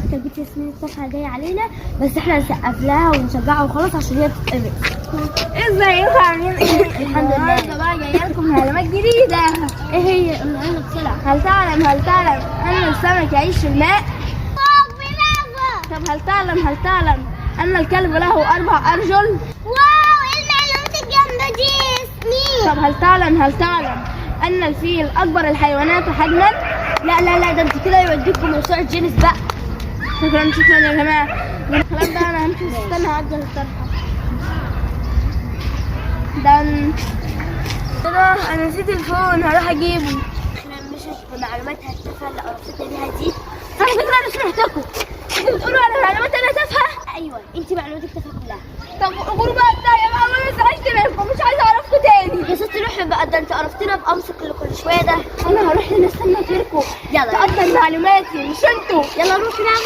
فاكره البنت ياسمين التافهه جايه علينا، بس احنا نسقف لها ونشجعها وخلاص عشان هي تتقبل. ازيكم عاملين ايه؟ الحمد لله. النهارده بقى جايه لكم معلومات جديده. ايه هي؟ قولها لنا بسرعه. هل تعلم ان السمك يعيش في الماء؟ طب هل تعلم ان الكلب له 4 ارجل؟ واو، ايه المعلومات الجامده دي يا ياسمين؟ طب هل تعلم ان الفيل اكبر الحيوانات حجما؟ لا ده انت كده يوديكم موسوعه جينيس بقى. شكرا يا جماعه. الكلام ده انا همشي، استنى هعدل الطرحه. كده انا نسيت الفون، هروح اجيبه. احنا مش بمعلومات التافهه اللي قرفتنا بيها دي. على فكره انا سمعتكم انتوا بتقولوا على معلومات انا تافهه. ايوه، انت معلوماتك تافهه كلها. طب غربة بتاعي بقى، وانا زعلت منكم، مش عايزه اعرفكم تاني. يا ستي روحي بقى، ده انت قرفتنا بقمصك اللي كل شويه ده. انا هروح هنا استنى غيركم يلا تقدر معلوماتي مش انتوا. يلا روحي نعم.